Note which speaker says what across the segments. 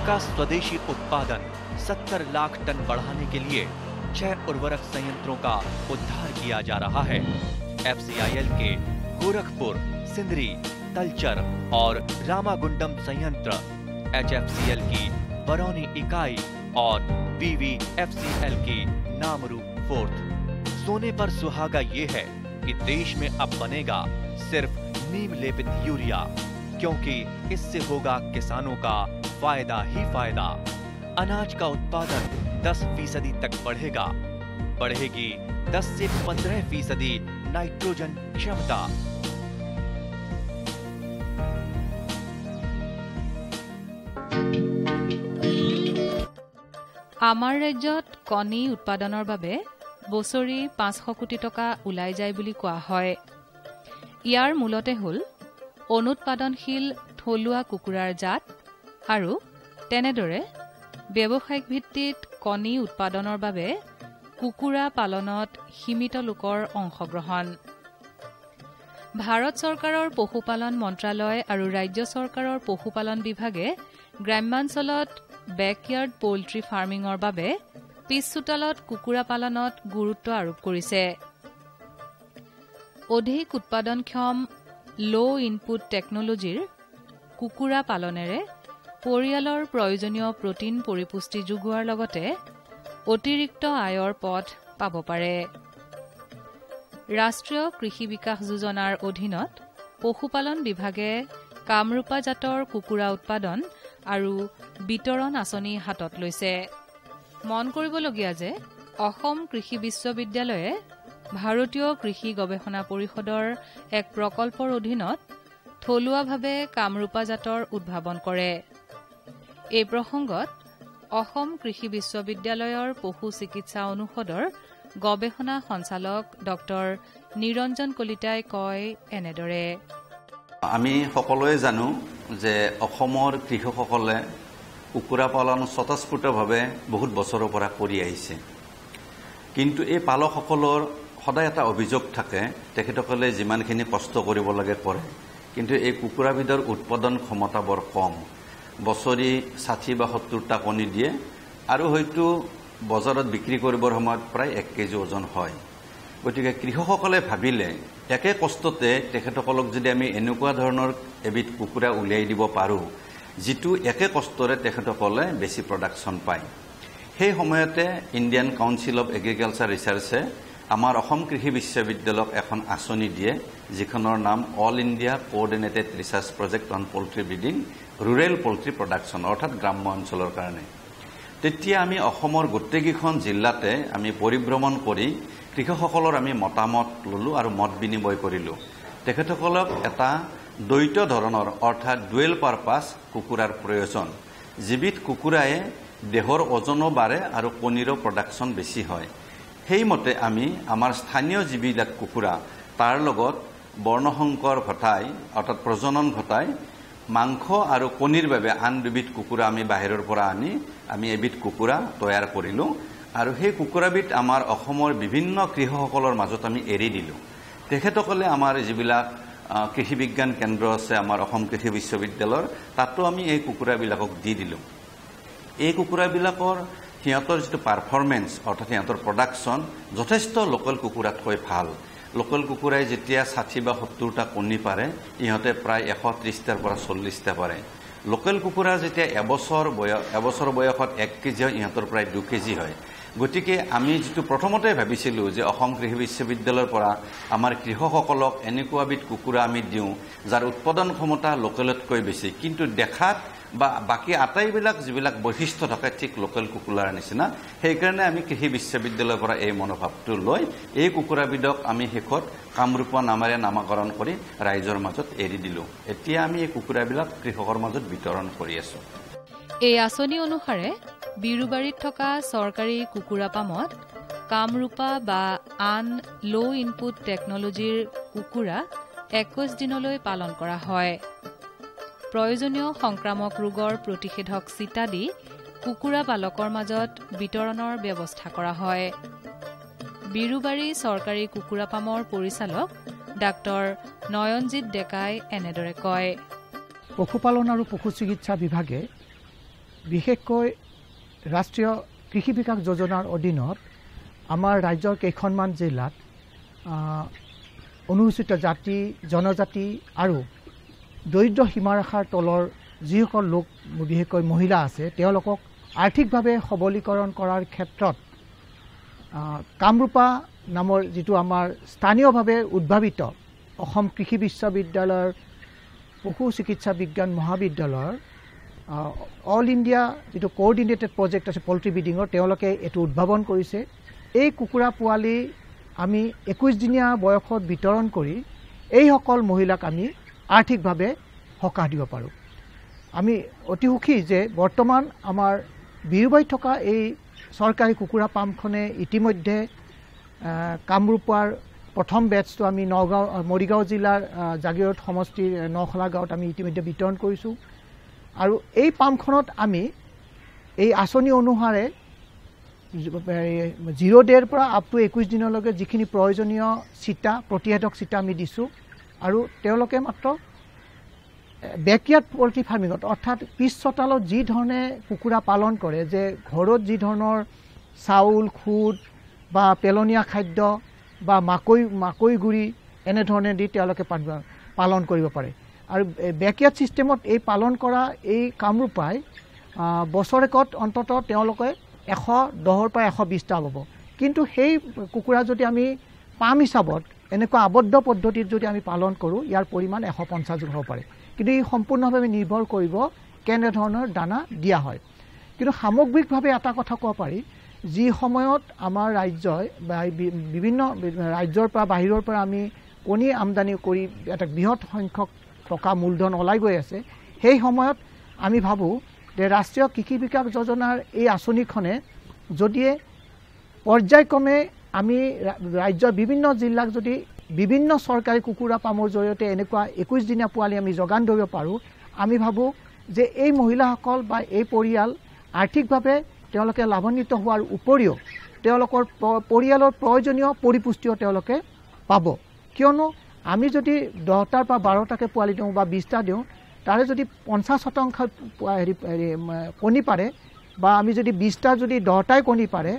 Speaker 1: का स्वदेशी उत्पादन 70 लाख टन बढ़ाने के लिए 6 उर्वरक संयंत्रों का उद्धार किया जा रहा है। FCIL के गोरखपुर, सिंदरी, तलचर और रामागुंडम संयंत्र, HFCL की बरौनी इकाई और BVFCL की नामरू फोर्थ। सोने पर सुहागा ये है कि देश में अब बनेगा सिर्फ नीम लेपित यूरिया, क्योंकि इससे होगा किसानों का फायदा ही फायदा। अनाज का उत्पादन 10% तक बढ़ेगा। बढ़ेगी 10 से 15% नाइट्रोजन क्षमता।
Speaker 2: আমাৰ ৰাজ্যত কণী উৎপাদনৰ বাবে বছৰি 500 কোটি টকা ওলাই যায় বুলি কোৱা হয়। ইয়াৰ মূলতে হ'ল অনুৎপাদনশীল থলুৱা কুকুৰাৰ জাত আৰু তেনেদৰে ব্যৱসায়িক ভিত্তিত কণী উৎপাদনৰ বাবে কুকুৰা পালনত সীমিত লোকৰ অংশগ্ৰহণ। ভাৰত চৰকাৰৰ পশুপালন মন্ত্ৰালয় আৰু ৰাজ্য চৰকাৰৰ পশুপালন বিভাগে গ্ৰাম্যাঞ্চলত বেকয়াৰ্ড পোল্ট্ৰি ফাৰ্মিঙৰ বাবে পিছ চোতালত কুকুৰা পালনত গুৰুত্ব আৰোপ কৰিছে। অধিক উৎপাদনক্ষম লো ইনপুট টেকনলজিৰ কুকুৰা পালনেৰে পৰিয়ালৰ প্ৰয়োজনীয় প্ৰটিন পৰিপুষ্টি যোগোৱাৰ লগতে অতিৰিক্ত আয়ৰ পথ পাব পাৰে। ৰাষ্ট্ৰীয় কৃষি বিকাশ যোজনাৰ অধীনত পশুপালন বিভাগে কামৰূপা জাতৰ কুকুৰা উৎপাদন আৰু বিতৰণ আঁচনি হাতত লৈছে। মন কৰিবলগীয়া যে অসম কৃষি বিশ্ববিদ্যালয়ে ভাৰতীয় কৃষি গৱেষণা পৰিষদৰ এক প্ৰকল্পৰ অধীনত থলুৱাভাৱে কামৰূপা জাতৰ উদ্ভাৱন কৰে। এই প্ৰসংগত অসম কৃষি বিশ্ববিদ্যালয়ৰ পশু চিকিৎসা অনুষদৰ গৱেষণা সঞ্চালক ডক্টৰ নিৰঞ্জন কলিতাই কয় এনেদৰে।
Speaker 3: আমি সকলোৱে জানো যে অসমৰ কৃষকসকলে কুকুৰা পালন স্বতঃস্ফূৰ্তভাৱে বহুত বছৰৰ পৰা কৰি আহিছে। কিন্তু এই পালকসকলৰ সদায় এটা অভিযোগ থাকে, তেখেতসকলে যিমানখিনি কষ্ট কৰিব লাগে কৰে, কিন্তু এই কুকুৰাবিধৰ উৎপাদন ক্ষমতা বৰ কম। বছৰি 60 বা 70টা কণী দিয়ে আৰু হয়তো বজাৰত বিক্ৰী কৰিবৰ সময়ত প্ৰায় 1 কেজি ওজন হয়। গতিকে কৃষকসকলে ভাবিলে একে কষ্টতে তেখেতসকলক যদি আমি এনেকুৱা ধৰণৰ এবিধ কুকুৰা উলিয়াই দিব পাৰোঁ, যিটো একে কষ্টৰে তেখেতসকলে বেছি প্ৰডাকশ্যন পায়। সেই সময়তে ইণ্ডিয়ান কাউন্সিল অফ এগ্ৰিকালচাৰ ৰিচাৰ্চে আমাৰ অসম কৃষি বিশ্ববিদ্যালয়ক এখন আঁচনি দিয়ে, যিখনৰ নাম all India coordinated research project on poultry breeding rural poultry production, অৰ্থাৎ গ্ৰাম্য অঞ্চলৰ কাৰণে। তেতিয়া আমি অসমৰ গোটেইকেইখন জিলাতে আমি পৰিভ্ৰমণ কৰি কৃষকসকলৰ আমি মতামত ল'লোঁ আৰু মত বিনিময় কৰিলোঁ। তেখেতসকলক এটা দ্বৈত ধৰণৰ অৰ্থাৎ ডুৱেল পাৰপাছ কুকুৰাৰ প্ৰয়োজন, যিবিধ কুকুৰাই দেহৰ ওজনো বাঢ়ে আৰু কণীৰো প্ৰডাকশ্যন বেছি হয়। সেইমতে আমি আমাৰ স্থানীয় যিবিলাক কুকুৰা তাৰ লগত বৰ্ণসংকৰ ঘটাই অৰ্থাৎ প্ৰজনন ঘটাই মাংস আৰু কণীৰ বাবে আন দুবিধ কুকুৰা আমি বাহিৰৰ পৰা আনি আমি এবিধ কুকুৰা তৈয়াৰ কৰিলোঁ আৰু সেই কুকুৰাবিধ আমাৰ অসমৰ বিভিন্ন কৃষকসকলৰ মাজত আমি এৰি দিলোঁ। তেখেতসকলে আমাৰ যিবিলাক কৃষি বিজ্ঞান কেন্দ্ৰ আছে আমাৰ অসম কৃষি বিশ্ববিদ্যালয়ৰ, তাতো আমি এই কুকুৰাবিলাকক দি দিলোঁ। এই কুকুৰাবিলাকৰ সিহঁতৰ যিটো পাৰফৰ্মেঞ্চ অৰ্থাৎ সিহঁতৰ প্ৰডাকশ্যন যথেষ্ট লোকেল কুকুৰাতকৈ ভাল। লোকেল কুকুৰাই যেতিয়া 60 বা 70টা কণী পাৰে, ইহঁতে প্ৰায় 130টাৰ পৰা 40টা পাৰে। লোকেল কুকুৰা যেতিয়া এবছৰ বয়সত 1 কেজি হয়, ইহঁতৰ প্ৰায় 2 কেজি হয়। গতিকে আমি যিটো প্ৰথমতে ভাবিছিলোঁ যে অসম কৃষি বিশ্ববিদ্যালয়ৰ পৰা আমাৰ কৃষকসকলক এনেকুৱাবিধ কুকুৰা আমি দিওঁ যাৰ উৎপাদন ক্ষমতা লোকেলতকৈ বেছি, কিন্তু দেখাত বা বাকী আটাইবিলাক যিবিলাক বৈশিষ্ট্য থাকে ঠিক লোকেল কুকুৰাৰ নিচিনা, সেইকাৰণে আমি কৃষি বিশ্ববিদ্যালয়ৰ পৰা এই মনোভাৱটো লৈ এই কুকুৰাবিধক আমি শেষত কামৰূপা নামেৰে নামাকৰণ কৰি ৰাইজৰ মাজত এৰি দিলোঁ। এতিয়া আমি এই কুকুৰাবিলাক কৃষকৰ মাজত বিতৰণ কৰি আছোঁ।
Speaker 2: এই আঁচনি অনুসাৰে বিৰুবাৰীত থকা চৰকাৰী কুকুৰা পামত কামৰূপা বা আন লো ইনপুট টেকনলজিৰ কুকুৰা 21 দিনলৈ পালন কৰা হয়। প্ৰয়োজনীয় সংক্ৰামক ৰোগৰ প্ৰতিষেধক চিটা দি কুকুৰা পালকৰ মাজত বিতৰণৰ ব্যৱস্থা কৰা হয়। বিৰুবাৰী চৰকাৰী কুকুৰা পামৰ পৰিচালক ডাক্তৰ নয়নজিৎ ডেকাই এনেদৰে কয়।
Speaker 4: পশুপালন আৰু পশু চিকিৎসা বিভাগে বিশেষকৈ ৰাষ্ট্ৰীয় কৃষি বিকাশ যোজনাৰ অধীনত আমাৰ ৰাজ্যৰ কেইখনমান জিলাত অনুসূচিত জাতি জনজাতি আৰু দৰিদ্ৰ সীমাৰেখাৰ তলৰ যিসকল লোক বিশেষকৈ মহিলা আছে তেওঁলোকক আৰ্থিকভাৱে সবলীকৰণ কৰাৰ ক্ষেত্ৰত কামৰূপা নামৰ যিটো আমাৰ স্থানীয়ভাৱে উদ্ভাৱিত অসম কৃষি বিশ্ববিদ্যালয়ৰ পশু চিকিৎসা বিজ্ঞান মহাবিদ্যালয়ৰ অল ইণ্ডিয়া যিটো কোঅৰ্ডিনেটেড প্ৰজেক্ট আছে পল্ট্ৰি ব্ৰিডিঙৰ তেওঁলোকে এইটো উদ্ভাৱন কৰিছে। এই কুকুৰা পোৱালি আমি 21 দিনীয়া বয়সত বিতৰণ কৰি এইসকল মহিলাক আমি আৰ্থিকভাৱে সকাহ দিব পাৰোঁ। আমি অতি সুখী যে বৰ্তমান আমাৰ বিৰুবাই থকা এই চৰকাৰী কুকুৰা পামখনে ইতিমধ্যে কামৰূপৰ প্ৰথম বেটছটো আমি নগাঁও মৰিগাঁও জিলাৰ জাগিৰোড সমষ্টিৰ নখলা গাঁৱত আমি ইতিমধ্যে বিতৰণ কৰিছোঁ আৰু এই পামখনত আমি এই আঁচনি অনুসাৰে 0 ডে'ৰ পৰা আপ টু 21 দিনলৈকে যিখিনি প্ৰয়োজনীয় চিটা প্ৰতিষেধক চিটা আমি দিছোঁ আৰু তেওঁলোকে মাত্ৰ বেকয়াৰ্ড পল্ট্ৰি ফাৰ্মিঙত অৰ্থাৎ পিছ চোতালত যি ধৰণে কুকুৰা পালন কৰে যে ঘৰত যি ধৰণৰ চাউল খুদ বা পেলনীয়া খাদ্য বা মাকৈ গুড়ি এনেধৰণে দি তেওঁলোকে পালন কৰিব পাৰে আৰু বেকয়াৰ্ড ছিষ্টেমত এই পালন কৰা এই কামৰূপাই বছৰেকত অন্ততঃ তেওঁলোকে 110ৰ পৰা 120টা ল'ব। কিন্তু সেই কুকুৰা যদি আমি পাম হিচাপত এনেকুৱা আবদ্ধ পদ্ধতিত যদি আমি পালন কৰোঁ ইয়াৰ পৰিমাণ 150 হ'ব পাৰে। কিন্তু এই সম্পূৰ্ণভাৱে নিৰ্ভৰ কৰিব কেনেধৰণৰ দানা দিয়া হয়। কিন্তু সামগ্ৰিকভাৱে এটা কথা ক'ব পাৰি যি সময়ত আমাৰ ৰাজ্যই বা বিভিন্ন ৰাজ্যৰ পৰা বাহিৰৰ পৰা আমি কণী আমদানি কৰি এটা বৃহৎ সংখ্যক টকা মূলধন ওলাই গৈ আছে সেই সময়ত আমি ভাবোঁ যে ৰাষ্ট্ৰীয় কৃষি বিকাশ যোজনাৰ এই আঁচনিখনে যদিয়ে পৰ্যায়ক্ৰমে আমি ৰাজ্যৰ বিভিন্ন জিলাক যদি বিভিন্ন চৰকাৰী কুকুৰা পামৰ জৰিয়তে এনেকুৱা 21 দিনীয়া পোৱালি আমি যোগান ধৰিব পাৰোঁ আমি ভাবোঁ যে এই মহিলাসকল বা এই পৰিয়াল আৰ্থিকভাৱে তেওঁলোকে লাভান্বিত হোৱাৰ উপৰিও তেওঁলোকৰ পৰিয়ালৰ প্ৰয়োজনীয় পৰিপুষ্টিও তেওঁলোকে পাব। কিয়নো আমি যদি 10টাৰ পৰা 12টাকে পোৱালি দিওঁ বা 20টা দিওঁ তাৰে যদি 50% কণী পাৰে বা আমি যদি 20টা যদি 10টাই কণী পাৰে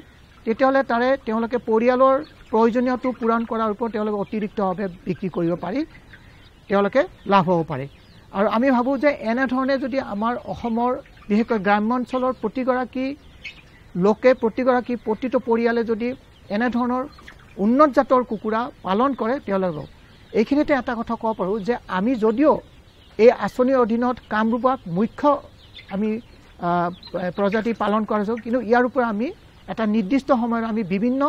Speaker 4: তেতিয়াহ'লে তেওঁলোকে পৰিয়ালৰ প্ৰয়োজনীয়টো পূৰণ কৰাৰ ওপৰত তেওঁলোকে অতিৰিক্তভাৱে বিক্ৰী কৰিব পাৰি তেওঁলোকে লাভ হ'ব পাৰে। আৰু আমি ভাবোঁ যে এনেধৰণে যদি আমাৰ অসমৰ বিশেষকৈ গ্ৰাম্য অঞ্চলৰ প্ৰতিগৰাকী লোকে প্ৰতিটো পৰিয়ালে যদি এনেধৰণৰ উন্নত জাতৰ কুকুৰা পালন কৰে তেওঁলোকক এইখিনিতে এটা কথা ক'ব পাৰোঁ যে আমি যদিও এই আঁচনিৰ অধীনত কামৰূপক মুখ্য আমি প্ৰজাতি পালন কৰিছোঁ কিন্তু ইয়াৰ ওপৰত আমি এটা নিৰ্দিষ্ট সময়ত আমি বিভিন্ন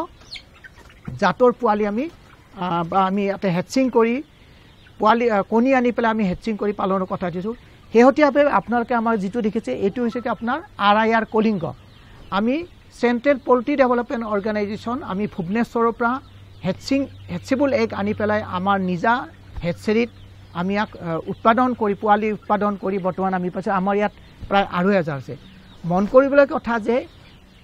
Speaker 4: জাতৰ পোৱালি আমি ইয়াতে হেচিং কৰি পোৱালি কণী আনি পেলাই আমি হেচিং কৰি পালনৰ কথা দিছোঁ। শেহতীয়াভাৱে আপোনালোকে আমাৰ যিটো দেখিছে এইটো হৈছে কি আপোনাৰ RIR কলিংগ। আমি চেণ্ট্ৰেল পল্ট্ৰি ডেভেলপমেণ্ট অৰ্গেনাইজেশ্যন আমি ভুৱনেশ্বৰৰ পৰা হেচিবল এগ আনি পেলাই আমাৰ নিজা হেচেৰিত আমি ইয়াক উৎপাদন কৰি পোৱালি উৎপাদন কৰি বৰ্তমান আমি পাইছোঁ আমাৰ ইয়াত প্ৰায় 2,500 আছে। মন কৰিবলৈ কথা যে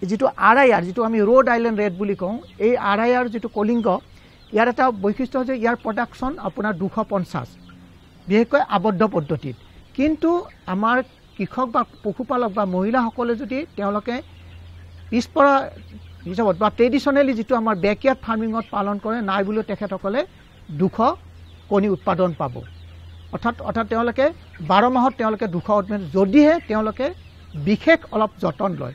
Speaker 4: যিটো RIR যিটো আমি ৰ'ড আইলেণ্ড ৰেড বুলি কওঁ এই RIR যিটো কলিংগ ইয়াৰ এটা বৈশিষ্ট্য হৈছে ইয়াৰ প্ৰডাকশ্যন আপোনাৰ 250 বিশেষকৈ আবদ্ধ পদ্ধতিত। কিন্তু আমাৰ কৃষক বা পশুপালক বা মহিলাসকলে যদি তেওঁলোকে পিছপৰা হিচাপত বা ট্ৰেডিশ্যনেলি যিটো আমাৰ বেকয়াৰ্ড ফাৰ্মিঙত পালন কৰে নাই বুলিও তেখেতসকলে 200 কণী উৎপাদন পাব। অৰ্থাৎ তেওঁলোকে 12 মাহত তেওঁলোকে 200 উৎপাদন যদিহে তেওঁলোকে বিশেষ অলপ যতন লয়।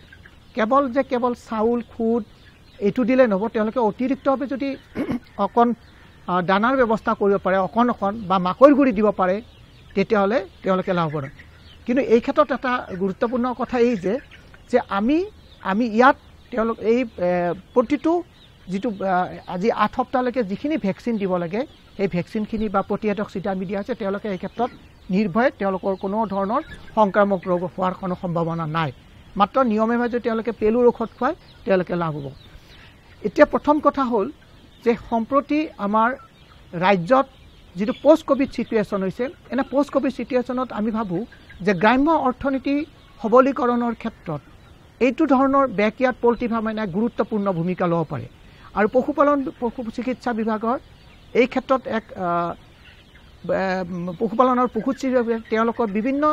Speaker 4: কেৱল চাউল খুদ এইটো দিলে নহ'ব তেওঁলোকে অতিৰিক্তভাৱে যদি অকণ দানাৰ ব্যৱস্থা কৰিব পাৰে অকণ বা মাকৈ গুড়ি দিব পাৰে তেতিয়াহ'লে তেওঁলোকে লাভৱান। কিন্তু এই ক্ষেত্ৰত এটা গুৰুত্বপূৰ্ণ কথা এই যে আমি ইয়াত তেওঁলোক এই প্ৰতিটো যিটো আজি 8 সপ্তাহলৈকে যিখিনি ভেকচিন দিব লাগে সেই ভেকচিনখিনি বা প্ৰতিষেধক চিটা আমি দিয়া আছে তেওঁলোকে এই ক্ষেত্ৰত নিৰ্ভয়ে তেওঁলোকৰ কোনো ধৰণৰ সংক্ৰামক ৰোগ হোৱাৰ কোনো সম্ভাৱনা নাই। মাত্ৰ নিয়মীয়াভাৱে যদি তেওঁলোকে পেলুৰ ঔষধ খুৱায় তেওঁলোকে লাভ হ'ব। এতিয়া প্ৰথম কথা হ'ল যে সম্প্ৰতি আমাৰ ৰাজ্যত যিটো পোষ্ট কোভিড চিটুৱেশ্যন হৈছে এনে পোষ্ট কোভিড চিটুৱেশ্যনত আমি ভাবোঁ যে গ্ৰাম্য অৰ্থনীতি সবলীকৰণৰ ক্ষেত্ৰত এইটো ধৰণৰ বেকয়াৰ্ড পল্ট্ৰি ফাৰ্মে গুৰুত্বপূৰ্ণ ভূমিকা ল'ব পাৰে। আৰু পশু চিকিৎসা বিভাগৰ এই ক্ষেত্ৰত এক পশুপালনৰ পশু চিকিৎসা তেওঁলোকৰ বিভিন্ন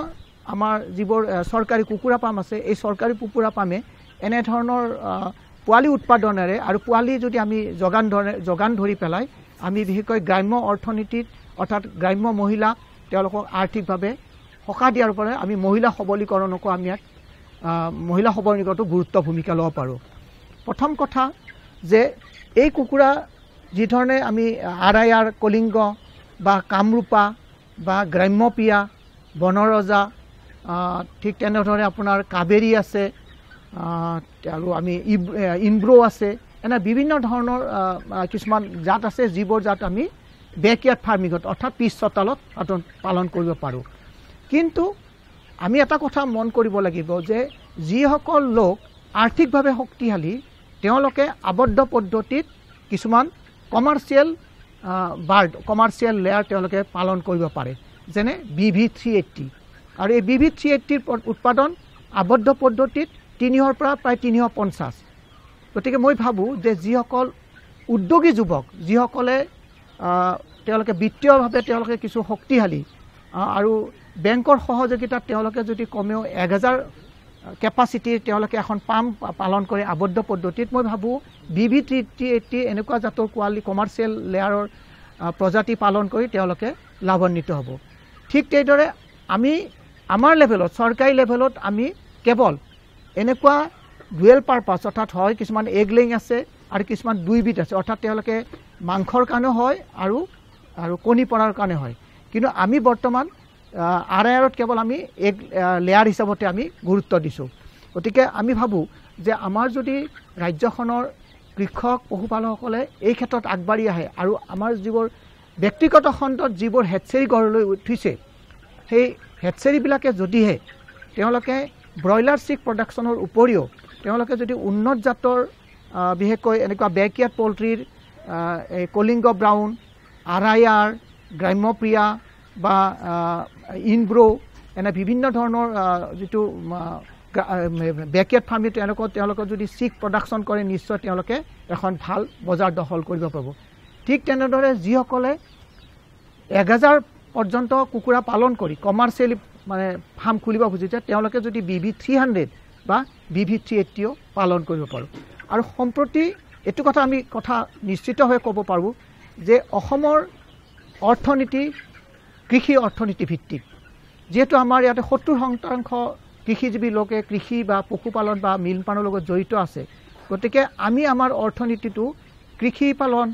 Speaker 4: আমাৰ যিবোৰ চৰকাৰী কুকুৰা পাম আছে এই চৰকাৰী কুকুৰা পামে এনেধৰণৰ পোৱালি উৎপাদনেৰে আৰু পোৱালি যদি আমি যোগান ধৰি পেলাই আমি বিশেষকৈ গ্ৰাম্য অৰ্থনীতিত অৰ্থাৎ গ্ৰাম্য মহিলা তেওঁলোকক আৰ্থিকভাৱে সকাহ দিয়াৰ পৰা আমি মহিলা সবলীকৰণকো আমি ইয়াত মহিলা সবলীকৰণতো গুৰুত্ব ভূমিকা ল'ব পাৰোঁ। প্ৰথম কথা যে এই কুকুৰা যিধৰণে আমি আৰায়াৰ কলিংগ বা কামৰূপা বা গ্ৰাম্যপ্ৰিয়া বনৰজা ঠিক তেনেধৰণে আপোনাৰ কাবেৰী আছে আৰু আমি ইনব্ৰো আছে এনে বিভিন্ন ধৰণৰ কিছুমান জাত আছে যিবোৰ জাত আমি বেকয়াৰ্ড ফাৰ্মিঙত অৰ্থাৎ পিছ চোতালত পালন কৰিব পাৰোঁ। কিন্তু আমি এটা কথা মন কৰিব লাগিব যে যিসকল লোক আৰ্থিকভাৱে শক্তিশালী তেওঁলোকে আবদ্ধ পদ্ধতিত কিছুমান কমাৰ্চিয়েল লেয়াৰ তেওঁলোকে পালন কৰিব পাৰে, যেনে BV380 আৰু এই BV380ৰ উৎপাদন আবদ্ধ পদ্ধতিত 300 পৰা প্ৰায় 350। গতিকে মই ভাবোঁ যে যিসকল উদ্যোগী যুৱক যিসকলে তেওঁলোকে বিত্তীয়ভাৱে তেওঁলোকে কিছু শক্তিশালী আৰু বেংকৰ সহযোগিতাত তেওঁলোকে যদি কমেও 1000 কেপাচিটিৰ তেওঁলোকে এখন পাম্প পালন কৰে আবদ্ধ পদ্ধতিত, মই ভাবোঁ BV380 এনেকুৱা জাতৰ কমাৰ্চিয়েল লেয়াৰৰ প্ৰজাতি পালন কৰি তেওঁলোকে লাভান্বিত হ'ব। ঠিক সেইদৰে আমি আমাৰ লেভেলত চৰকাৰী লেভেলত আমি কেৱল এনেকুৱা ডুৱেল পাৰপাছ অৰ্থাৎ হয় কিছুমান এগ লেইং আছে আৰু কিছুমান দুইবিধ আছে অৰ্থাৎ তেওঁলোকে মাংসৰ কাৰণেও হয় আৰু কণী পৰাৰ কাৰণে হয়। কিন্তু আমি বৰ্তমান আৰায়াৰত কেৱল আমি এগ লেয়াৰ হিচাপতে আমি গুৰুত্ব দিছোঁ। গতিকে আমি ভাবোঁ যে আমাৰ যদি ৰাজ্যখনৰ কৃষক পশুপালকসকলে এই ক্ষেত্ৰত আগবাঢ়ি আহে আৰু আমাৰ যিবোৰ ব্যক্তিগত খণ্ডত যিবোৰ হেটচেৰী গঢ় লৈ উঠিছে সেই হেটচেৰীবিলাকে যদিহে তেওঁলোকে ব্ৰইলাৰ চিক প্ৰডাকশ্যনৰ উপৰিও তেওঁলোকে যদি উন্নত জাতৰ বিশেষকৈ এনেকুৱা বেকয়াৰ্ড পল্ট্ৰিৰ এই কলিংগ ব্ৰাউন, আৰায়াৰ, গ্ৰাম্যপ্ৰিয়া বা ইনব্ৰো এনে বিভিন্ন ধৰণৰ যিটো বেকয়াৰ্ড ফাৰ্মিং তেওঁলোকে যদি চিক প্ৰডাকশ্যন কৰে নিশ্চয় তেওঁলোকে এখন ভাল বজাৰ দখল কৰিব পাৰিব। ঠিক তেনেদৰে যিসকলে 1000 পৰ্যন্ত কুকুৰা পালন কৰি কমাৰ্চিয়েলি মানে ফাৰ্ম খুলিব খুজিছে তেওঁলোকে যদি BV300 বা BV380 পালন কৰিব পাৰোঁ। আৰু সম্প্ৰতি এইটো কথা আমি নিশ্চিত হৈ ক'ব পাৰোঁ যে অসমৰ অৰ্থনীতি কৃষি অৰ্থনীতি ভিত্তিক, যিহেতু আমাৰ ইয়াতে 70% কৃষিজীৱী লোকে কৃষি বা পশুপালন বা মীন পালনৰ লগত জড়িত আছে। গতিকে আমি আমাৰ অৰ্থনীতিটো কৃষি পালন,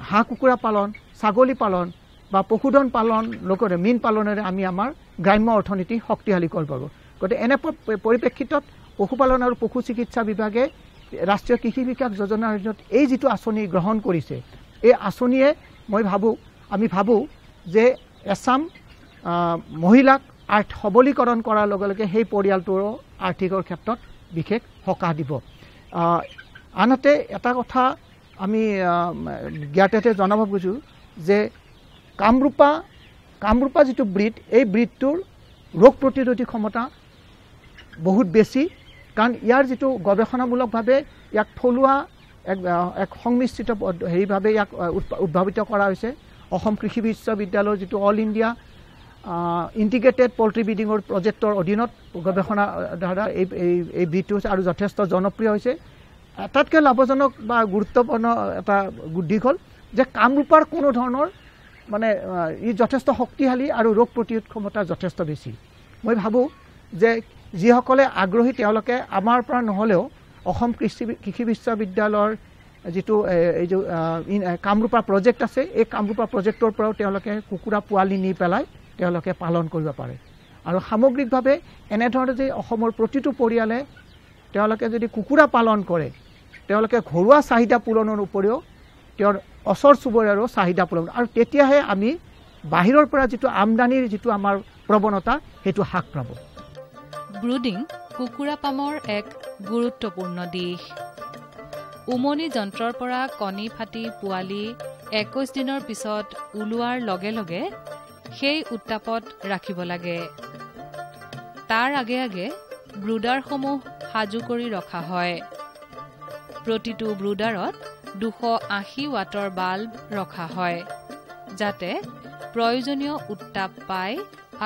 Speaker 4: হাঁহ কুকুৰা পালন, ছাগলী পালন বা পশুধন পালন লগতে মীন পালনেৰে আমি আমাৰ গ্ৰাম্য অৰ্থনীতি শক্তিশালী কৰিব পাৰোঁ। গতিকে এনে পৰিপ্ৰেক্ষিতত পশুপালন আৰু পশু চিকিৎসা বিভাগে ৰাষ্ট্ৰীয় কৃষি বিকাশ যোজনাৰ অধীনত এই যিটো আঁচনি গ্ৰহণ কৰিছে এই আঁচনিয়ে আমি ভাবোঁ যে এছাম মহিলাক সবলীকৰণ কৰাৰ লগে লগে সেই পৰিয়ালটোৰো আৰ্থিকৰ ক্ষেত্ৰত বিশেষ সকাহ দিব। আনহাতে এটা কথা আমি জ্ঞাততে জনাব খুজিছোঁ যে কামৰূপা যিটো ব্ৰীড এই ব্ৰীডটোৰ ৰোগ প্ৰতিৰোধী ক্ষমতা বহুত বেছি, কাৰণ ইয়াৰ যিটো গৱেষণামূলকভাৱে ইয়াক থলুৱা এক সংমিশ্ৰিত হেৰিভাৱে ইয়াক উদ্ভাৱিত কৰা হৈছে। অসম কৃষি বিশ্ববিদ্যালয়ৰ যিটো অল ইণ্ডিয়া ইণ্টিগ্ৰেটেড পল্ট্ৰি ব্ৰিডিঙৰ প্ৰজেক্টৰ অধীনত গৱেষণা দ্বাৰা এই ব্ৰীডটো হৈছে আৰু যথেষ্ট জনপ্ৰিয় হৈছে। আটাইতকৈ লাভজনক বা গুৰুত্বপূৰ্ণ এটা দিশ হ'ল যে কামৰূপাৰ কোনো ধৰণৰ মানে ই যথেষ্ট শক্তিশালী আৰু ৰোগ প্ৰতিৰোধ ক্ষমতা যথেষ্ট বেছি। মই ভাবোঁ যে যিসকলে আগ্ৰহী তেওঁলোকে আমাৰ পৰা নহ'লেও অসম কৃষি বিশ্ববিদ্যালয়ৰ যিটো এই যে কামৰূপা প্ৰজেক্ট আছে এই কামৰূপা প্ৰজেক্টৰ পৰাও তেওঁলোকে কুকুৰা পোৱালি নি পেলাই তেওঁলোকে পালন কৰিব পাৰে। আৰু সামগ্ৰিকভাৱে এনেধৰণে যে অসমৰ প্ৰতিটো পৰিয়ালে তেওঁলোকে যদি কুকুৰা পালন কৰে তেওঁলোকে ঘৰুৱা চাহিদা পূৰণৰ উপৰিও তেওঁৰ ওচৰ চুবুৰীয়াৰো চাহিদা পূৰণ আৰু তেতিয়াহে আমি বাহিৰৰ পৰা যিটো আমদানিৰ যিটো আমাৰ প্ৰৱণতা সেইটো হ্ৰাস পাব।
Speaker 2: ব্ৰুডিং কুকুৰা পামৰ এক গুৰুত্বপূৰ্ণ দিশ। উমনি যন্ত্ৰৰ পৰা কণী ফাটি পোৱালি 21 দিনৰ পিছত ওলোৱাৰ লগে লগে সেই উত্তাপত ৰাখিব লাগে। তাৰ আগে আগে ব্ৰুডাৰসমূহ সাজু কৰি ৰখা হয়। প্ৰতিটো ব্ৰুডাৰত 280 ৱাটৰ বাল্ব ৰখা হয় যাতে প্ৰয়োজনীয় উত্তাপ পায়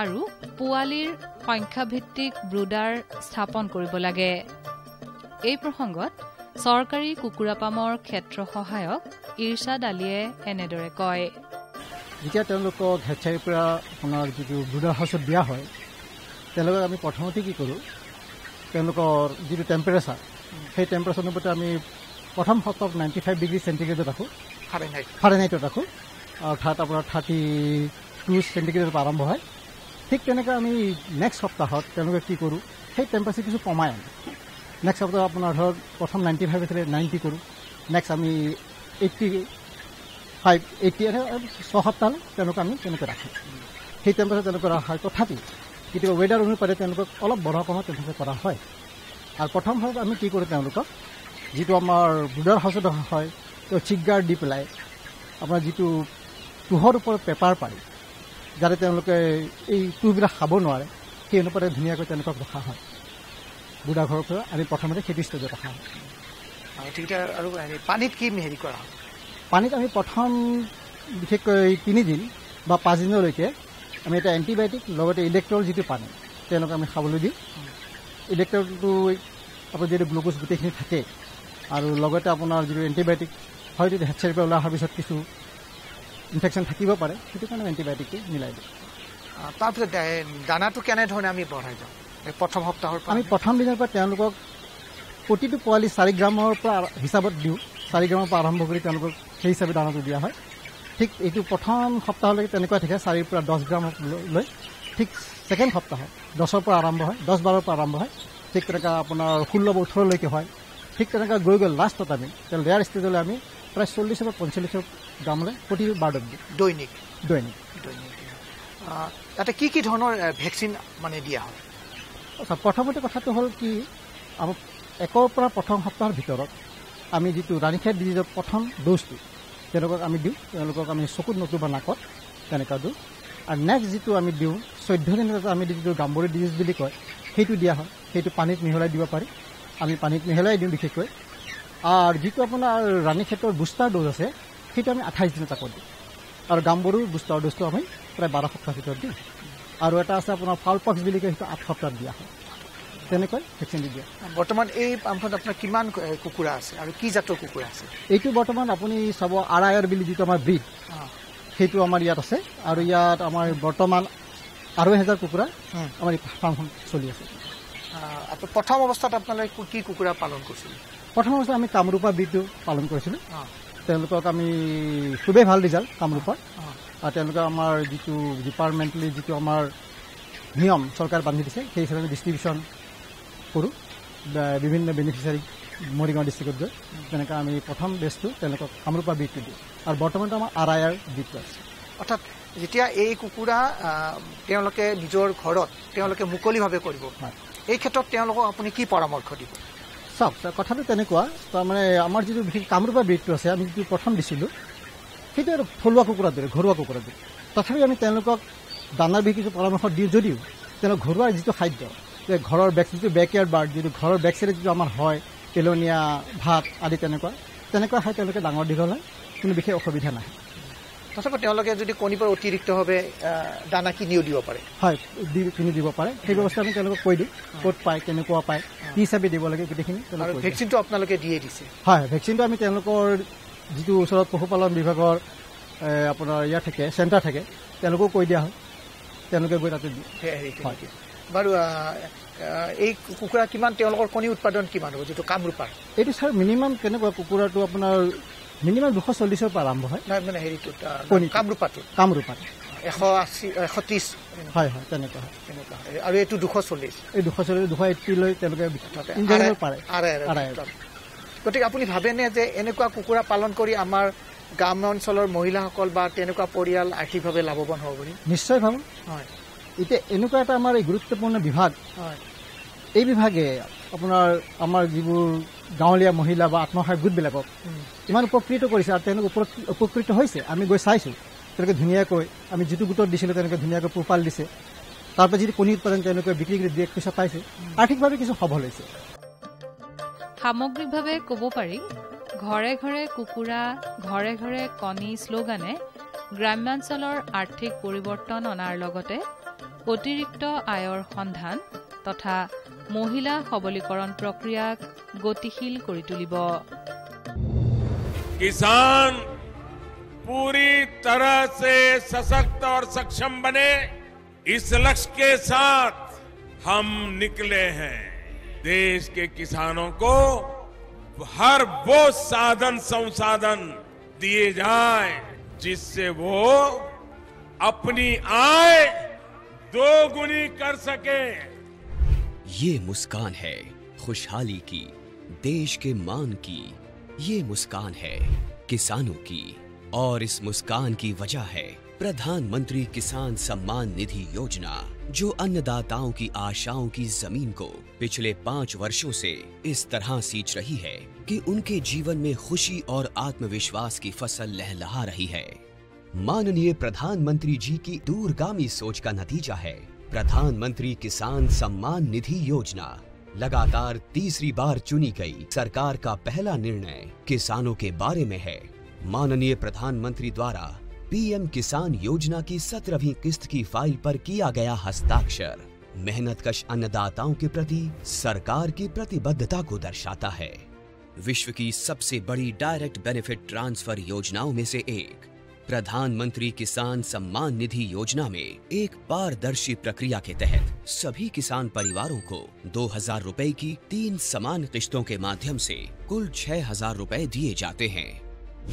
Speaker 2: আৰু পোৱালিৰ সংখ্যাভিত্তিক ব্ৰুডাৰ স্থাপন কৰিব লাগে। এই প্ৰসংগত চৰকাৰী কুকুৰা পামৰ ক্ষেত্ৰ সহায়ক ইৰছাদ আলীয়ে এনেদৰে কয়।
Speaker 5: যেতিয়া তেওঁলোকক হেচাৰীৰ পৰা আপোনাৰ যিটো ব্ৰুডাৰ হাউচত দিয়া হয়, তেওঁলোকক আমি প্ৰথমতে কি কৰোঁ, তেওঁলোকৰ যিটো টেম্পাৰেচাৰ, সেই টেম্পাৰেচাৰ অনুপাতে আমি প্ৰথম সপ্তাহত 95 ডিগ্ৰী চেণ্টিগ্ৰেডত ৰাখোঁ, ফাৰেনহাইটত ৰাখোঁ, অৰ্থাৎ আপোনাৰ 32 চেণ্টিগ্ৰেডত আৰম্ভ হয়। ঠিক তেনেকৈ আমি নেক্সট সপ্তাহত তেওঁলোকে কি কৰোঁ, সেই টেম্পাৰেচাৰ কিছু কমাই আনো। নেক্সট সপ্তাহত আপোনাৰ ধৰক প্ৰথম 95 আছিলে 90 কৰোঁ, নেক্সট আমি 85, 80 6 সপ্তাহ তেওঁলোকক আমি তেনেকৈ ৰাখোঁ। সেই টেম্পাৰেচাৰ তেওঁলোকে ৰখা হয়। তথাপি কেতিয়াবা ৱেডাৰ অনুপাতে তেওঁলোকক অলপ বঢ়া কমা তেনেকৈ কৰা হয়। আৰু প্ৰথম ভাগত আমি কি কৰোঁ, তেওঁলোকক যিটো আমাৰ ব্ৰুডাৰ হাউচত ৰখা হয়, তেওঁ চিকগাৰ দি পেলাই আপোনাৰ যিটো তুহৰ ওপৰত পেপাৰ পাৰি, যাতে তেওঁলোকে এই তুহবিলাক খাব নোৱাৰে, সেই অনুপাতে ধুনীয়াকৈ তেওঁলোকক ৰখা হয়। বুঢ়া ঘৰৰ পৰা আমি প্ৰথমতে সেইটো ষ্টেজত ৰখা হয়।
Speaker 6: আৰু পানীত কি হেৰি কৰা হয়?
Speaker 5: পানীত আমি প্ৰথম বিশেষকৈ 3 দিন বা 5 দিনলৈকে আমি এটা এণ্টিবায়'টিক লগতে ইলেক্ট্ৰল যিটো পানী তেওঁলোকক আমি খাবলৈ দিওঁ। ইলেক্ট্ৰলটো আপোনাৰ যিটো গ্লুক'জ গোটেইখিনি থাকে, আৰু লগতে আপোনাৰ যিটো এণ্টিবায়'টিক হয়তো হেচাৰীৰ পৰা ওলাই অহাৰ পিছত কিছু ইনফেকশ্যন থাকিব পাৰে, সেইটো কাৰণে এণ্টিবায়'টিকটো মিলাই দিওঁ।
Speaker 6: তাৰপিছত দানাটো কেনেধৰণে আমি বঢ়াই যাওঁ? প্ৰথম সপ্তাহৰ পৰা
Speaker 5: আমি প্ৰথম দিনৰ পৰা তেওঁলোকক প্ৰতিটো পোৱালি 4 গ্ৰামৰ পৰা হিচাপত দিওঁ। 4 গ্ৰামৰ পৰা আৰম্ভ কৰি তেওঁলোকক সেই হিচাপে দানাটো দিয়া হয়। ঠিক এইটো প্ৰথম সপ্তাহলৈকে তেনেকুৱা থাকে, 4 পৰা 10 গ্ৰামলৈ। ঠিক ছেকেণ্ড সপ্তাহত 10ৰ পৰা আৰম্ভ হয়, 10-12ৰ পৰা আৰম্ভ হয়। ঠিক তেনেকৈ আপোনাৰ 16 বা 18লৈকে হয়। ঠিক তেনেকৈ গৈ লাষ্টত আমি লেয়াৰ ষ্টেজলৈ আমি প্ৰায় 40 পৰা 45 গ্ৰামলৈ প্ৰতিটো বাৰ্ডত দিওঁ
Speaker 6: দৈনিক। তাতে কি কি ধৰণৰ ভেকচিন মানে দিয়া হয়?
Speaker 5: প্ৰথমতে কথাটো হ'ল কি, আমাৰ 1ৰ পৰা প্ৰথম সপ্তাহৰ ভিতৰত আমি যিটো ৰাণীখেত ডিজিজৰ প্ৰথম ড'জটো তেওঁলোকক আমি দিওঁ। তেওঁলোকক আমি চকুত নতুবা নাকত তেনেকুৱা দিওঁ। আৰু নেক্সট যিটো আমি দিওঁ 14 দিনত আমি যিটো গাম্বৰী ডিজিজ বুলি কয়, সেইটো দিয়া হয়। সেইটো পানীত মিহলাই দিব পাৰি, আমি পানীত মিহলাই দিওঁ বিশেষকৈ। আৰু যিটো আপোনাৰ ৰাণীখেতৰ বুষ্টাৰ ড'জ আছে, সেইটো আমি 28 দিনত আকৌ দিওঁ। আৰু গাম্বৰুৰ বুষ্টাৰ ড'জটো আমি প্ৰায় 12 সপ্তাহৰ ভিতৰত দিওঁ। আৰু এটা আছে আপোনাৰ ফাউলপক্স বুলি কয়, সেইটো 8 সপ্তাহত দিয়া হয়। তেনেকৈ ভেকচিন দি দিয়া।
Speaker 6: বৰ্তমান এই পামখনত আপোনাৰ কিমান কুকুৰা আছে আৰু কি জাতৰ কুকুৰা আছে?
Speaker 5: এইটো বৰ্তমান আপুনি চাব RIR বুলি যিটো আমাৰ ব্ৰিড, সেইটো আমাৰ ইয়াত আছে। আৰু ইয়াত আমাৰ বৰ্তমান 2,000 কুকুৰা আমাৰ এই ফাৰ্মখন চলি আছে।
Speaker 6: প্ৰথম অৱস্থাত আপোনালোকে কি কুকুৰা পালন কৰিছিল?
Speaker 5: প্ৰথম অৱস্থাত আমি কামৰূপা ব্ৰিডটো পালন কৰিছিলোঁ। তেওঁলোকক আমি খুবেই ভাল ৰিজাল্ট কামৰূপৰ। আৰু তেওঁলোকে আমাৰ যিটো ডিপাৰ্টমেণ্টেলি যিটো আমাৰ নিয়ম চৰকাৰ বান্ধি দিছে, সেই হিচাপে আমি ডিষ্ট্ৰিবিউশ্যন কৰোঁ বিভিন্ন বেনিফিচিয়াৰী মৰিগাঁও ডিষ্ট্ৰিক্টত গৈ। তেনেকৈ আমি প্ৰথম বেচটো তেওঁলোকক কামৰূপা ব্ৰিডটো দিওঁ। আৰু বৰ্তমানটো আমাৰ RIR ব্ৰিডটো আছে।
Speaker 6: অৰ্থাৎ যেতিয়া এই কুকুৰা তেওঁলোকে নিজৰ ঘৰত তেওঁলোকে মুকলিভাৱে কৰিব, এই ক্ষেত্ৰত তেওঁলোকক আপুনি কি পৰামৰ্শ দিব?
Speaker 5: চাওক, কথাটো তেনেকুৱা, তাৰমানে আমাৰ যিটো বিশেষ কামৰূপা ব্ৰিডটো আছে, আমি যিটো প্ৰথম দিছিলোঁ সেইটো আৰু থলুৱা কুকুৰা দৰে, ঘৰুৱা কুকুৰা দৰে। তথাপি আমি তেওঁলোকক দানাৰ বিষয়ে কিছু পৰামৰ্শ দিওঁ যদিও তেওঁলোক ঘৰুৱা যিটো খাদ্য, যে ঘৰৰ যিটো বেকয়াৰ্ড বাৰ্ড, যিটো ঘৰৰ বেক চাইডে যিটো আমাৰ হয় পেলনীয়া ভাত আদি, তেনেকুৱা খাই তেওঁলোকে ডাঙৰ দীঘল হয়, কোনো বিশেষ অসুবিধা নাই।
Speaker 6: তথাপি তেওঁলোকে যদি কণীৰ পৰা অতিৰিক্তভাৱে দানা কিনিও দিব পাৰে,
Speaker 5: হয়, কিনি দিব পাৰে। সেই ব্যৱস্থা আমি তেওঁলোকক কৈ দিওঁ, ক'ত পায়, কেনেকুৱা পায়, কি হিচাপে দিব লাগে, গোটেইখিনি।
Speaker 6: ভেকচিনটো আপোনালোকে দিয়ে দিছে?
Speaker 5: হয়, ভেকচিনটো আমি তেওঁলোকৰ যিটো ওচৰত পশুপালন বিভাগৰ আপোনাৰ ইয়াত থাকে, চেণ্টাৰ থাকে, তেওঁলোকেও কৈ দিয়া হয়, তেওঁলোকে গৈ তাতে দিয়ে।
Speaker 6: বাৰু এই কুকুৰা কিমান, তেওঁলোকৰ কণী উৎপাদন কিমান হ'ব যিটো কামৰূপাৰ?
Speaker 5: এইটো ছাৰ মিনিমাম কেনেকুৱা, কুকুৰাটো আপোনাৰ মিনিমাম 240ৰ পৰা আৰম্ভ হয়।
Speaker 6: নহয় মানে হেৰিটোত কামৰূপাটো 180, 130,
Speaker 5: হয় হয়, তেনেকুৱা হয়।
Speaker 6: আৰু এইটো 240,
Speaker 5: এই 240, 280 লৈ তেওঁলোকে পাৰে।
Speaker 6: গতিকে আপুনি ভাবেনে যে এনেকুৱা কুকুৰা পালন কৰি আমাৰ গ্ৰাম্য অঞ্চলৰ মহিলাসকল বা তেনেকুৱা পৰিয়াল আৰ্থিকভাৱে লাভৱান হ'ব বুলি?
Speaker 5: নিশ্চয় ভাবোঁ।
Speaker 6: হয়,
Speaker 5: এতিয়া এনেকুৱা এটা আমাৰ এই গুৰুত্বপূৰ্ণ বিভাগ, এই বিভাগে আপোনাৰ আমাৰ যিবোৰ গাঁৱলীয়া মহিলা বা আত্মসহায়ক গোটবিলাকক ইমান উপকৃত কৰিছে, আৰু তেওঁলোক উপকৃত হৈছে। আমি গৈ চাইছোঁ, তেওঁলোকে ধুনীয়াকৈ, আমি যিটো গোটত দিছিলোঁ তেওঁলোকে ধুনীয়াকৈ পোহপাল দিছে। তাৰপৰা যিটো কণী উৎপাদন তেওঁলোকে বিক্ৰী কৰি 2-1 পইচা পাইছে, আৰ্থিকভাৱে কিছু সবল হৈছে।
Speaker 2: সামগ্ৰিকভাৱে ক'ব পাৰি, ঘৰে ঘৰে কুকুৰা, ঘৰে ঘৰে কণী শ্লোগানে গ্ৰাম্যাঞ্চলৰ আৰ্থিক পৰিৱৰ্তন অনাৰ লগতে অতিৰিক্ত আয়ৰ সন্ধান তথা মহিলা সবলীকৰণ প্ৰক্ৰিয়াক গতিশীল কৰি তুলিব।
Speaker 7: किसान पूरी तरह से सशक्त और सक्षम बने, इस लक्ष्य के साथ हम निकले हैं। देश के किसानों को हर वो साधन संसाधन दिए जाए जिससे वो अपनी आय दोगुनी कर सके।
Speaker 8: ये मुस्कान है खुशहाली की, देश के मान की। ये मुस्कान है किसानों की, और इस मुस्कान की वजह है प्रधानमंत्री किसान सम्मान निधि योजना, जो अन्नदाताओं की आशाओं की जमीन को पिछले 5 वर्षों से इस तरह सींच रही है कि उनके जीवन में खुशी और आत्मविश्वास की फसल लहलहा रही है। माननीय प्रधानमंत्री जी की दूरगामी सोच का नतीजा है प्रधानमंत्री किसान सम्मान निधि योजना। लगातार तीसरी बार चुनी गई सरकार का पहला निर्णय किसानों के बारे में है। माननीय प्रधानमंत्री द्वारा पीएम किसान योजना की 17वीं किस्त की फाइल पर किया गया हस्ताक्षर मेहनतकश अन्नदाताओं के प्रति सरकार की प्रतिबद्धता को दर्शाता है। विश्व की सबसे बड़ी डायरेक्ट बेनिफिट ट्रांसफर योजनाओं में से एक प्रधानमंत्री किसान सम्मान निधि योजना में एक पारदर्शी प्रक्रिया के तहत सभी किसान परिवारों को 2000 रुपए की 3 समान किस्तों के माध्यम से कुल 6000 रुपए दिए जाते हैं।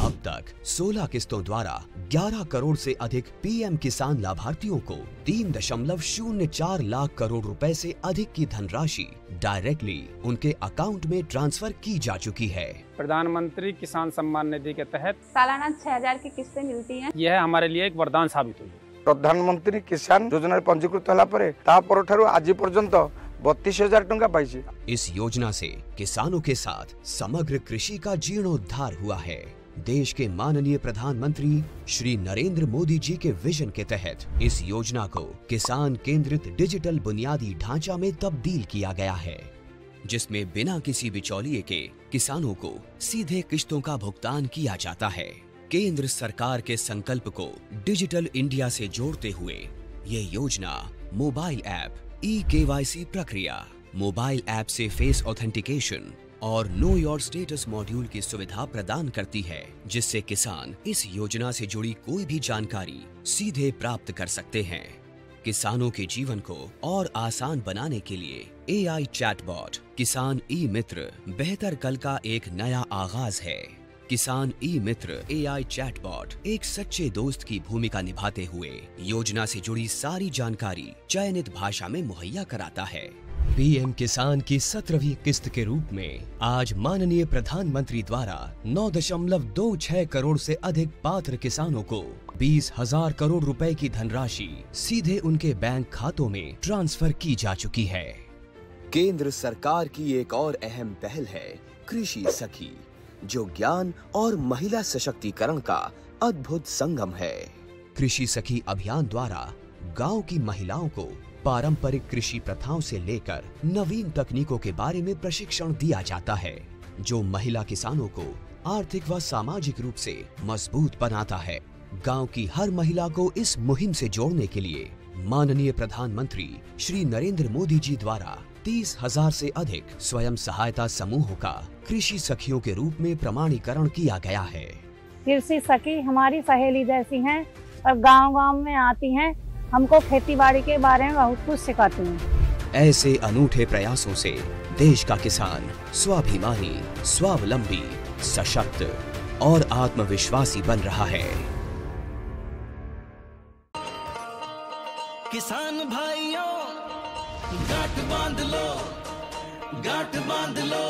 Speaker 8: अब तक 16 किस्तों द्वारा 11 करोड़ से अधिक पीएम किसान लाभार्थियों को 3.04 लाख करोड़ रुपए से अधिक की धनराशि डायरेक्टली उनके अकाउंट में ट्रांसफर की जा चुकी है।
Speaker 9: प्रधानमंत्री किसान सम्मान निधि के तहत
Speaker 10: सालाना 6000 की किस्तें मिलती हैं।
Speaker 9: यह हमारे लिए एक वरदान साबित हुई।
Speaker 11: प्रधानमंत्री किसान योजना पंजीकृत होला परे ता परठारु आज पर्यंत 32,000 टंका पाइछि।
Speaker 8: इस योजना से किसानों के साथ समग्र कृषि का जीर्णोद्धार हुआ है। देश के माननीय प्रधानमंत्री श्री नरेंद्र मोदी जी के विजन के तहत इस योजना को किसान केंद्रित डिजिटल बुनियादी ढांचा में तब्दील किया गया है, जिसमें बिना किसी बिचौलिए के किसानों को सीधे किस्तों का भुगतान किया जाता है। केंद्र सरकार के संकल्प को डिजिटल इंडिया से जोड़ते हुए ये योजना मोबाइल ऐप, eKYC प्रक्रिया, मोबाइल ऐप से फेस ऑथेंटिकेशन और नो योर स्टेटस मॉड्यूल की सुविधा प्रदान करती है, जिससे किसान इस योजना से जुड़ी कोई भी जानकारी सीधे प्राप्त कर सकते हैं। किसानों के जीवन को और आसान बनाने के लिए AI चैटबॉट किसान ई मित्र बेहतर कल का एक नया आगाज है। किसान ई मित्र AI चैटबॉट एक सच्चे दोस्त की भूमिका निभाते हुए योजना से जुड़ी सारी जानकारी चयनित भाषा में मुहैया कराता है। पीएम किसान की 17वीं किस्त के रूप में आज माननीय प्रधानमंत्री द्वारा 9.26 करोड़ से अधिक पात्र किसानों को 20,000 करोड़ रुपए की धनराशि सीधे उनके बैंक खातों में ट्रांसफर की जा चुकी है।
Speaker 12: केंद्र सरकार की एक और अहम पहल है कृषि सखी, जो ज्ञान और महिला सशक्तिकरण का अद्भुत संगम है।
Speaker 8: कृषि सखी अभियान द्वारा गांव की महिलाओं को पारंपरिक कृषि प्रथाओं से लेकर नवीन तकनीकों के बारे में प्रशिक्षण दिया जाता है, जो महिला किसानों को आर्थिक व सामाजिक रूप से मजबूत बनाता है। गांव की हर महिला को इस मुहिम से जोड़ने के लिए माननीय प्रधानमंत्री श्री नरेंद्र मोदी जी द्वारा 30,000 से अधिक स्वयं सहायता समूहों का कृषि सखियों के रूप में प्रमाणीकरण किया गया है।
Speaker 10: कृषि सखी हमारी सहेली जैसी हैं और गांव-गांव में आती हैं, हमको खेतीबाड़ी के बारे में बहुत कुछ सिखाती हैं।
Speaker 8: ऐसे अनूठे प्रयासों से देश का किसान स्वाभिमानी, स्वावलंबी, सशक्त और आत्मविश्वासी बन रहा है।
Speaker 13: किसान भाइयों गांठ बांध लो, गांठ बांध लो,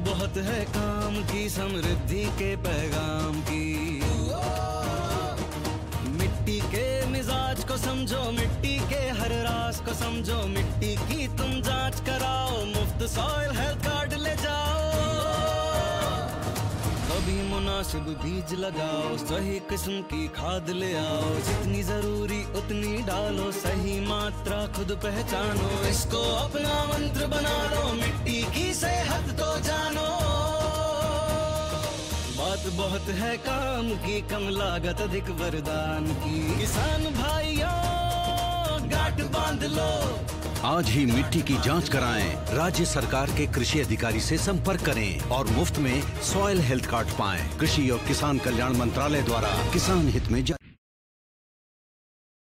Speaker 13: बहुत है काम की, समृद्धि के पैगाम की। मिट्टी के मिजाज को समझो, मिट्टी के हर राज को समझो, मिट्टी की तुम जांच कराओ, मुफ्त सॉइल हेल्थ कार्ड ले जाओ। कभी मुनासिब बीज लगाओ, सही किस्म की खाद ले आओ, जितनी जरूरी उतनी डालो, सही मात्रा खुद पहचानो, इसको अपना मंत्र बना लो, मिट्टी की सेहत तो जानो। बात बहुत है काम की, कम लागत अधिक वरदान की। किसान भाइयों गांठ बांध लो।
Speaker 14: आज ही मिट्टी की जांच कराएं। राज्य सरकार के कृषि अधिकारी से संपर्क करें और मुफ्त में सॉइल हेल्थ कार्ड पाएं। कृषि और किसान कल्याण मंत्रालय द्वारा किसान हित में जारी।